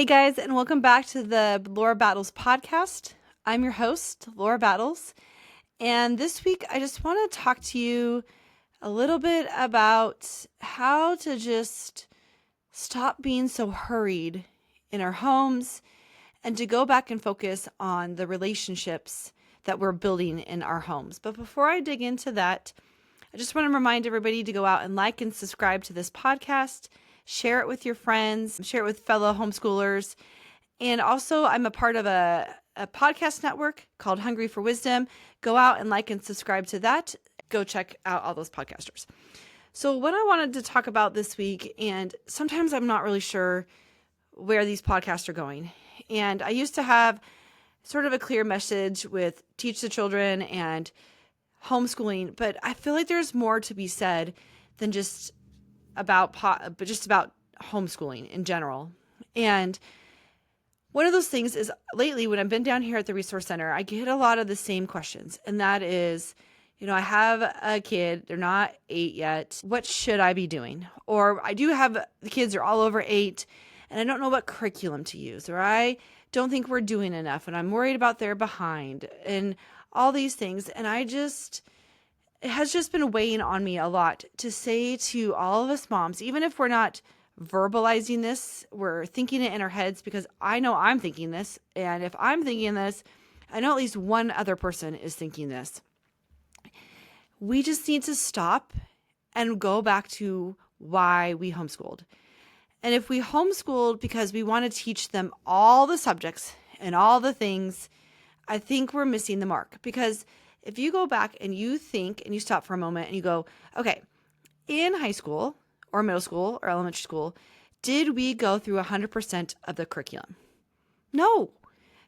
Hey guys, and welcome back to the Laura Battles podcast. I'm your host, Laura Battles, and this week I just want to talk to you a little bit about how to just stop being so hurried in our homes and to go back and focus on the relationships that we're building in our homes. But before I dig into that, I just want to remind everybody to go out and like and subscribe to this podcast. Share it with your friends, share it with fellow homeschoolers. And also, I'm a part of a podcast network called Hungry for Wisdom. Go out and like and subscribe to that. Go check out all those podcasters. So what I wanted to talk about this week, and sometimes I'm not really sure where these podcasts are going. And I used to have sort of a clear message with Teach the Children and homeschooling, but I feel like there's more to be said than just about homeschooling in general. And one of those things is lately when I've been down here at the Resource Center, I get a lot of the same questions. And that is, I have a kid, they're not 8 yet. What should I be doing? Or I do have the kids are all over 8 and I don't know what curriculum to use, or I don't think we're doing enough and I'm worried about their behind and all these things. And it has just been weighing on me a lot to say to all of us moms, even if we're not verbalizing this, we're thinking it in our heads, because I know I'm thinking this. And if I'm thinking this, I know at least one other person is thinking this. We just need to stop and go back to why we homeschooled. And if we homeschooled because we want to teach them all the subjects and all the things, I think we're missing the mark. Because if you go back and you think and you stop for a moment and you go, okay, in high school or middle school or elementary school, did we go through 100% of the curriculum? No,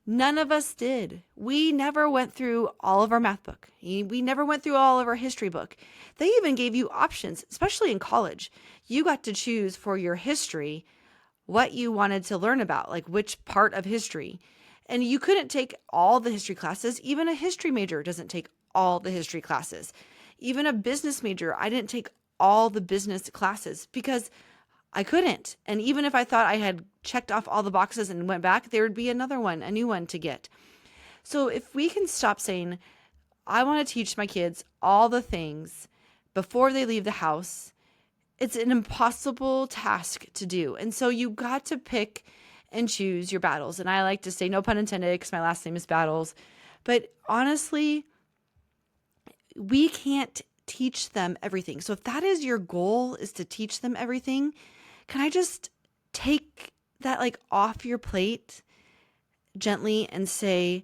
none of us did. We never went through all of our math book. We never went through all of our history book. They even gave you options, especially in college. You got to choose for your history what you wanted to learn about, like which part of history. And you couldn't take all the history classes. Even a history major doesn't take all the history classes. Even a business major, I didn't take all the business classes because I couldn't. And even if I thought I had checked off all the boxes and went back, there would be another one, a new one to get. So if we can stop saying, I want to teach my kids all the things before they leave the house, it's an impossible task to do. And so you got to pick and choose your battles. And I like to say no pun intended because my last name is Battles. But honestly, we can't teach them everything. So if that is your goal, is to teach them everything, can I just take that off your plate gently and say,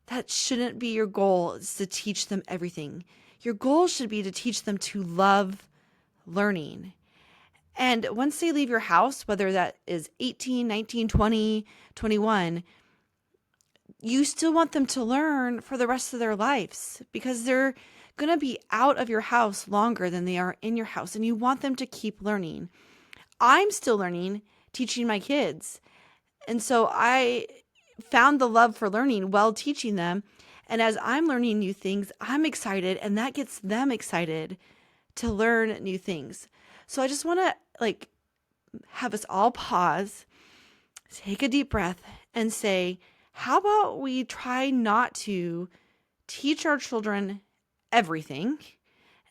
that shouldn't be your goal, is to teach them everything. Your goal should be to teach them to love learning. And once they leave your house, whether that is 18, 19, 20, 21, you still want them to learn for the rest of their lives, because they're going to be out of your house longer than they are in your house. And you want them to keep learning. I'm still learning, teaching my kids. And so I found the love for learning while teaching them. And as I'm learning new things, I'm excited, and that gets them excited to learn new things. So I just want to have us all pause, take a deep breath, and say, how about we try not to teach our children everything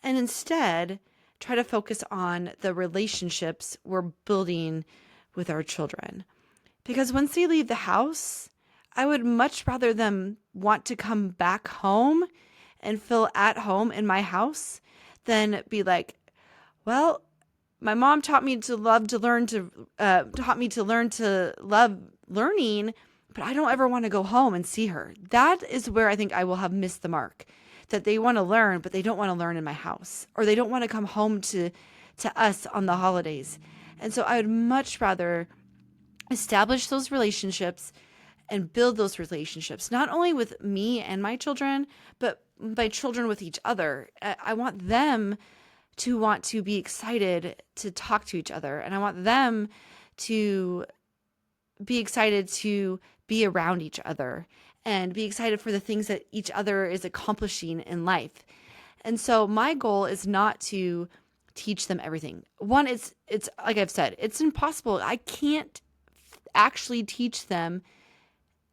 and instead try to focus on the relationships we're building with our children? Because once they leave the house, I would much rather them want to come back home and feel at home in my house than be like, well, my mom taught me to love learning, but I don't ever want to go home and see her. That is where I think I will have missed the mark, that they want to learn, but they don't want to learn in my house, or they don't want to come home to us on the holidays. And so I would much rather establish those relationships and build those relationships, not only with me and my children, but my children with each other. I want them to want to be excited to talk to each other. And I want them to be excited to be around each other and be excited for the things that each other is accomplishing in life. And so my goal is not to teach them everything. One, it's like I've said, it's impossible. I can't actually teach them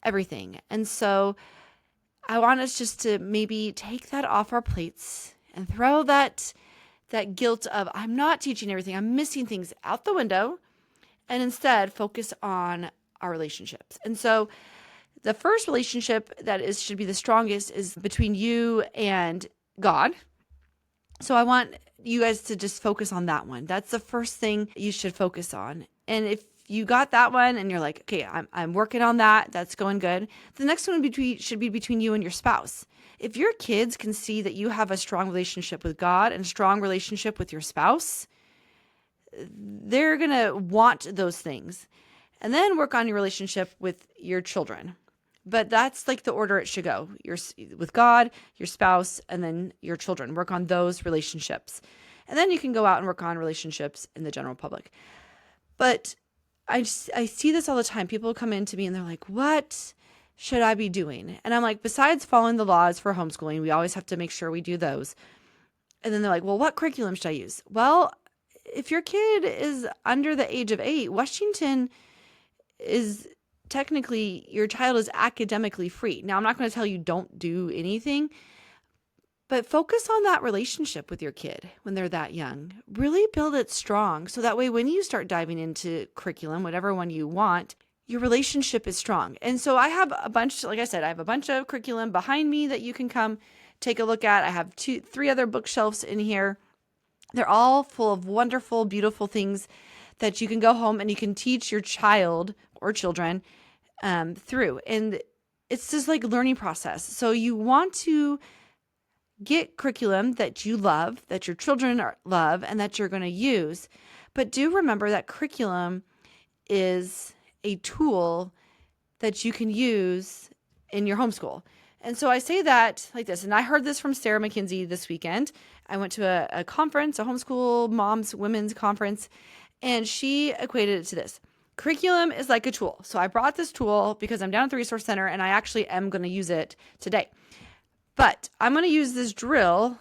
everything. And so I want us just to maybe take that off our plates and throw that guilt of I'm not teaching everything, I'm missing things out the window, and instead focus on our relationships. And so the first relationship that should be the strongest is between you and God. So I want you guys to just focus on that one. That's the first thing you should focus on. And if you got that one and you're like, okay, I'm working on that, that's going good. The next one should be between you and your spouse. If your kids can see that you have a strong relationship with God and a strong relationship with your spouse, they're going to want those things. And then work on your relationship with your children. But that's like the order it should go. With God, your spouse, and then your children. Work on those relationships. And then you can go out and work on relationships in the general public. But I see this all the time. People come in to me and they're like, what should I be doing? And I'm like, besides following the laws for homeschooling, we always have to make sure we do those. And then they're like, well, what curriculum should I use? Well, if your kid is under the age of 8, Washington is technically, your child is academically free. Now, I'm not going to tell you don't do anything, but focus on that relationship with your kid when they're that young. Really build it strong. So that way, when you start diving into curriculum, whatever one you want, your relationship is strong. And so I have a bunch, like I said, I have a bunch of curriculum behind me that you can come take a look at. I have 3 other bookshelves in here. They're all full of wonderful, beautiful things that you can go home and you can teach your child or children through. And it's just like a learning process. So you want to get curriculum that you love, that your children love, and that you're going to use. But do remember that curriculum is a tool that you can use in your homeschool. And so I say that like this, and I heard this from Sarah McKinsey this weekend. I went to a conference, a homeschool moms women's conference, and she equated it to this. Curriculum is like a tool. So I brought this tool because I'm down at the resource center and I actually am going to use it today. But I'm going to use this drill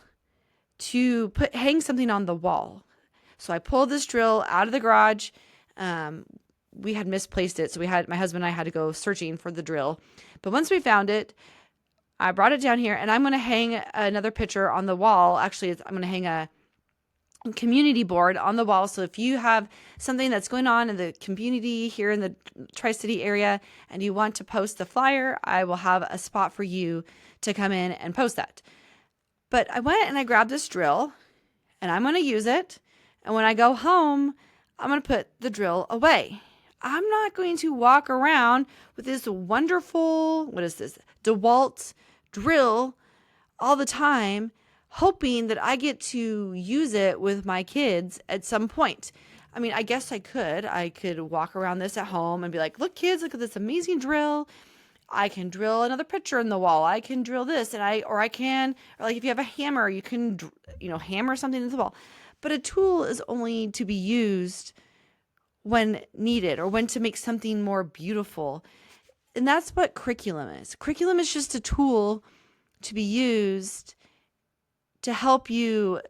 to hang something on the wall. So I pulled this drill out of the garage. We had misplaced it. So my husband and I had to go searching for the drill. But once we found it, I brought it down here and I'm going to hang another picture on the wall. Actually, I'm going to hang a community board on the wall. So if you have something that's going on in the community here in the Tri-City area and you want to post the flyer, I will have a spot for you to come in and post that. But I went and I grabbed this drill and I'm going to use it. And when I go home, I'm going to put the drill away. I'm not going to walk around with this wonderful, DeWalt drill all the time, hoping that I get to use it with my kids at some point. I mean, I guess I could walk around this at home and be like, look, kids, look at this amazing drill. I can drill another picture in the wall. I can drill this or like if you have a hammer, you can, hammer something into the wall. But a tool is only to be used when needed or when to make something more beautiful. And that's what curriculum is. Curriculum is just a tool to be used to help you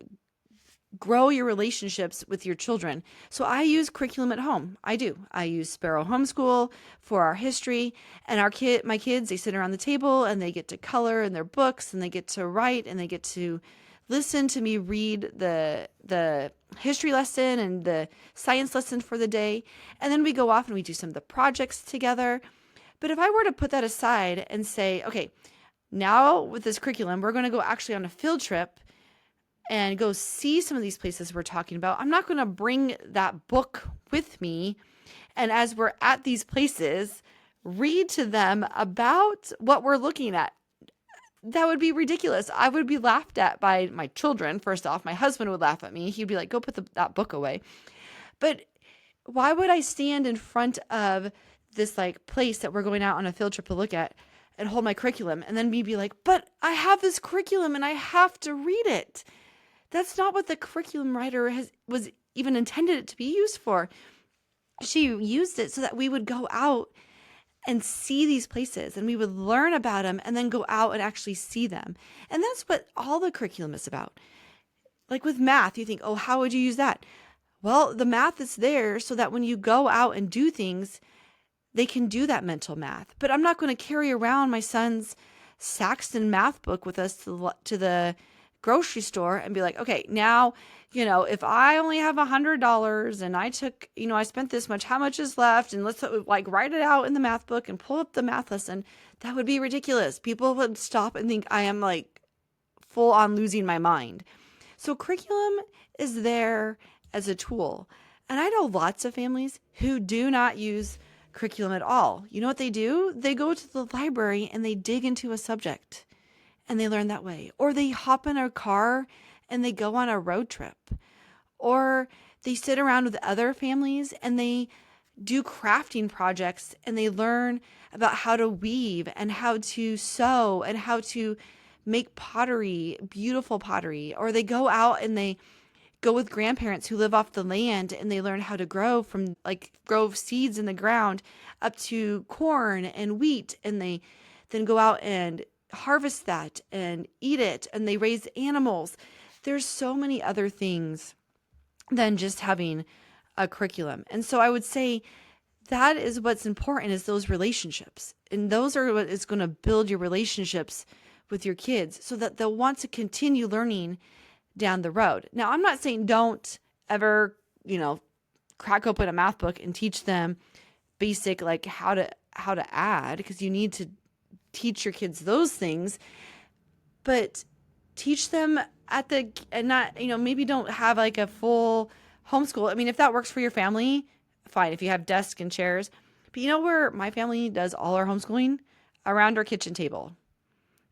grow your relationships with your children. So I use curriculum at home. I do. I use Sparrow Homeschool for our history, and my kids, they sit around the table and they get to color in their books and they get to write and they get to listen to me read the history lesson and the science lesson for the day. And then we go off and we do some of the projects together. But if I were to put that aside and say, okay, now with this curriculum, we're going to go actually on a field trip and go see some of these places we're talking about. I'm not going to bring that book with me. And as we're at these places, read to them about what we're looking at. That would be ridiculous. I would be laughed at by my children. First off, my husband would laugh at me. He'd be like, go put that book away. But why would I stand in front of this place that we're going out on a field trip to look at and hold my curriculum and then me be like, but I have this curriculum and I have to read it. That's not what the curriculum writer was even intended it to be used for. She used it so that we would go out and see these places and we would learn about them and then go out and actually see them. And that's what all the curriculum is about. Like with math, you think, oh, how would you use that? Well, the math is there so that when you go out and do things, they can do that mental math. But I'm not going to carry around my son's Saxton math book with us to the grocery store and be like, okay, now, if I only have $100 and I took, I spent this much, how much is left? And let's like write it out in the math book and pull up the math lesson. That would be ridiculous. People would stop and think I am like full on losing my mind. So curriculum is there as a tool. And I know lots of families who do not use curriculum at all. You know what they do? They go to the library and they dig into a subject and they learn that way. Or they hop in a car and they go on a road trip. Or they sit around with other families and they do crafting projects and they learn about how to weave and how to sew and how to make pottery, beautiful pottery. Or they go out and they go with grandparents who live off the land and they learn how to grow seeds in the ground up to corn and wheat. And they then go out and harvest that and eat it, and they raise animals. There's so many other things than just having a curriculum. And so I would say that is what's important, is those relationships. And those are what is going to build your relationships with your kids so that they'll want to continue learning down the road. Now, I'm not saying don't ever, crack open a math book and teach them basic, like how to add, because you need to teach your kids those things, but teach them and not, maybe don't have like a full homeschool. I mean, if that works for your family, fine. If you have desks and chairs, but where my family does all our homeschooling? Around our kitchen table.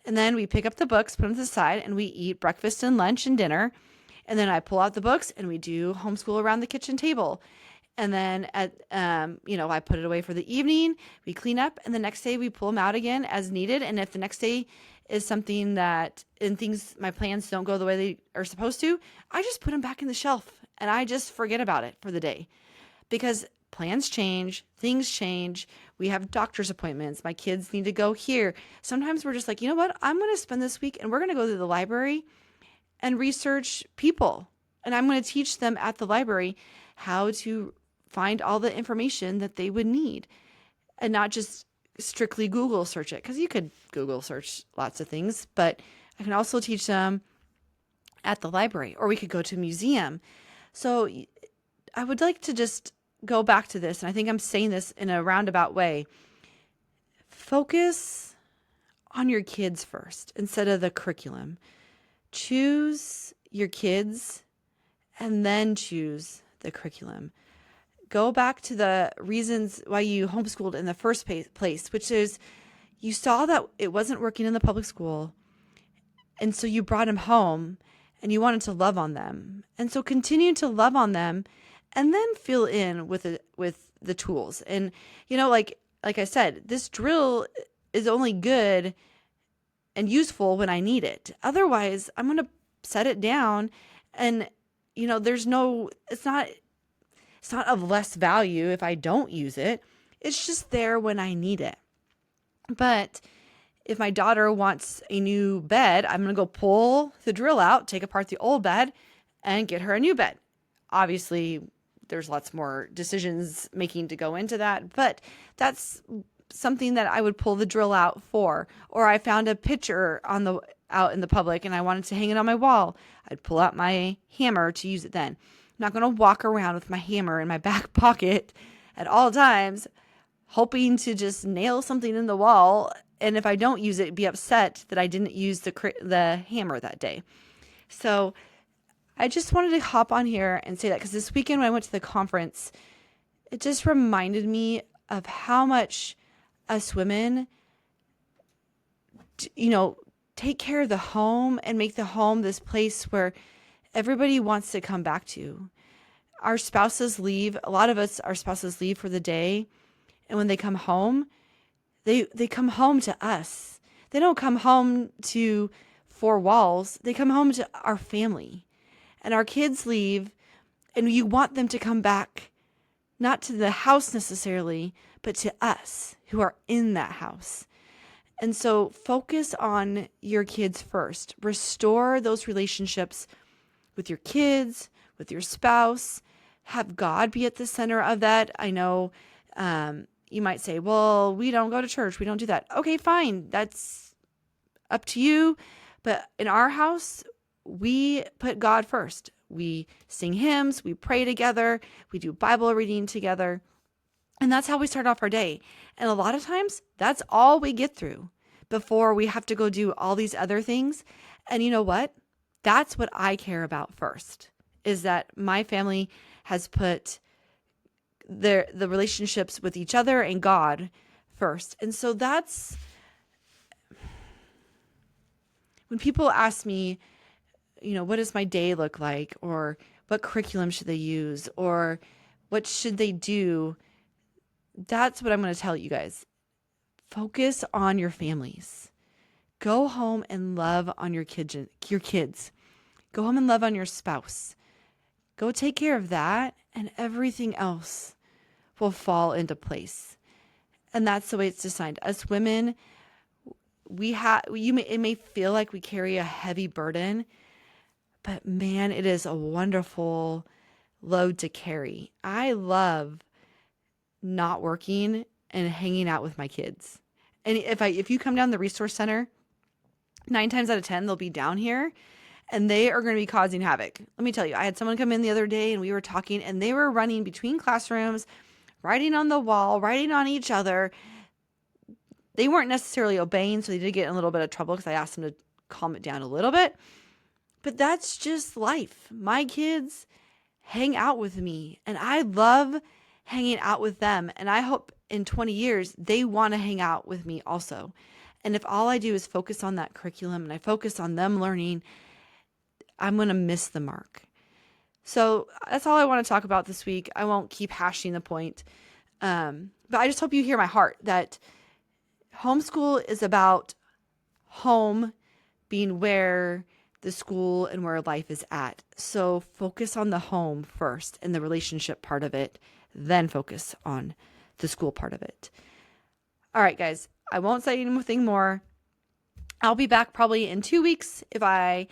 And then we pick up the books, put them to the side, and we eat breakfast and lunch and dinner. And then I pull out the books and we do homeschool around the kitchen table. And then I put it away for the evening, we clean up, and the next day we pull them out again as needed. And if the next day is something my plans don't go the way they are supposed to, I just put them back in the shelf and I just forget about it for the day, because plans change, things change. We have doctor's appointments. My kids need to go here. Sometimes we're just like, you know what? I'm going to spend this week and we're going to go to the library and research people. And I'm going to teach them at the library how to find all the information that they would need, and not just strictly Google search it, because you could Google search lots of things, but I can also teach them at the library, or we could go to a museum. So I would like to just go back to this, and I think I'm saying this in a roundabout way. Focus on your kids first instead of the curriculum. Choose your kids and then choose the curriculum. Go back to the reasons why you homeschooled in the first place, which is you saw that it wasn't working in the public school. And so you brought them home and you wanted to love on them. And so continue to love on them and then fill in with the tools. And, like I said, this drill is only good and useful when I need it. Otherwise, I'm going to set it down and, it's not of less value if I don't use it. It's just there when I need it. But if my daughter wants a new bed, I'm going to go pull the drill out, take apart the old bed, and get her a new bed. Obviously, there's lots more decisions making to go into that, but that's something that I would pull the drill out for. Or I found a picture out in the public and I wanted to hang it on my wall. I'd pull out my hammer to use it then. I'm not going to walk around with my hammer in my back pocket at all times, hoping to just nail something in the wall. And if I don't use it, be upset that I didn't use the hammer that day. So I just wanted to hop on here and say that, because this weekend when I went to the conference, it just reminded me of how much us women, take care of the home and make the home this place where everybody wants to come back to. Our spouses leave. A lot of us, our spouses leave for the day. And when they come home, they come home to us. They don't come home to four walls. They come home to our family. And our kids leave, and you want them to come back, not to the house necessarily, but to us who are in that house. And so focus on your kids first. Restore those relationships with your kids, with your spouse. Have God be at the center of that. I know, you might say, well, we don't go to church. We don't do that. Okay, fine. That's up to you. But in our house, we put God first. We sing hymns, we pray together, we do Bible reading together. And that's how we start off our day. And a lot of times, that's all we get through before we have to go do all these other things. And you know what? That's what I care about first, is that my family has put the relationships with each other and God first. And so that's when people ask me, what does my day look like? Or what curriculum should they use? Or what should they do? That's what I'm going to tell you guys. Focus on your families. Go home and love on your kids. Go home and love on your spouse. Go take care of that, and everything else will fall into place. And that's the way it's designed. Us women, it may feel like we carry a heavy burden, but man, it is a wonderful load to carry. I love not working and hanging out with my kids. And if you come down the resource center, 9 times out of 10, they'll be down here and they are going to be causing havoc. Let me tell you, I had someone come in the other day and we were talking and they were running between classrooms, writing on the wall, writing on each other. They weren't necessarily obeying, so they did get in a little bit of trouble because I asked them to calm it down a little bit. But that's just life. My kids hang out with me and I love hanging out with them. And I hope in 20 years, they want to hang out with me also. And if all I do is focus on that curriculum and I focus on them learning, I'm going to miss the mark. So that's all I want to talk about this week. I won't keep hashing the point. But I just hope you hear my heart that homeschool is about home being where the school and where life is at. So focus on the home first and the relationship part of it, then focus on the school part of it. All right, guys, I won't say anything more. I'll be back probably in 2 weeks. If I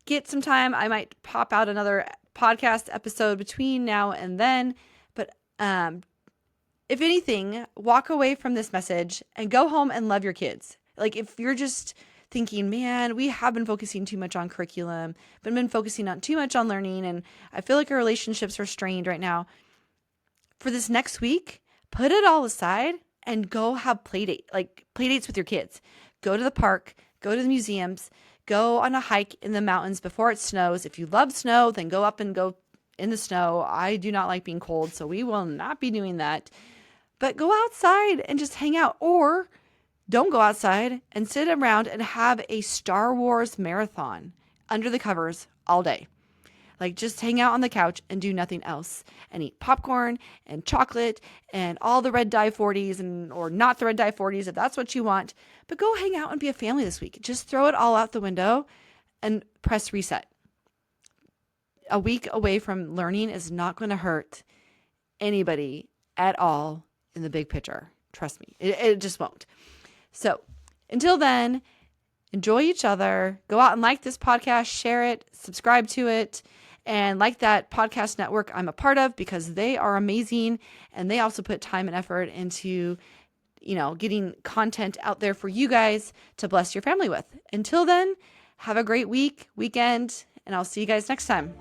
get some time, I might pop out another podcast episode between now and then. But if anything, walk away from this message and go home and love your kids. Like if you're just thinking, man, we have been focusing too much on curriculum, but been focusing on too much on learning, and I feel like our relationships are strained right now. For this next week, put it all aside and go have play dates with your kids. Go to the park, go to the museums, go on a hike in the mountains before it snows. If you love snow, then go up and go in the snow. I do not like being cold, so we will not be doing that. But go outside and just hang out, or don't go outside and sit around and have a Star Wars marathon under the covers all day. Like just hang out on the couch and do nothing else and eat popcorn and chocolate and all the red dye 40s or not the red dye 40s if that's what you want. But go hang out and be a family this week. Just throw it all out the window and press reset. A week away from learning is not going to hurt anybody at all in the big picture. Trust me, it just won't. So until then, enjoy each other. Go out and like this podcast, share it, subscribe to it, and like that podcast network I'm a part of because they are amazing. And they also put time and effort into, getting content out there for you guys to bless your family with. Until then, have a great weekend, and I'll see you guys next time.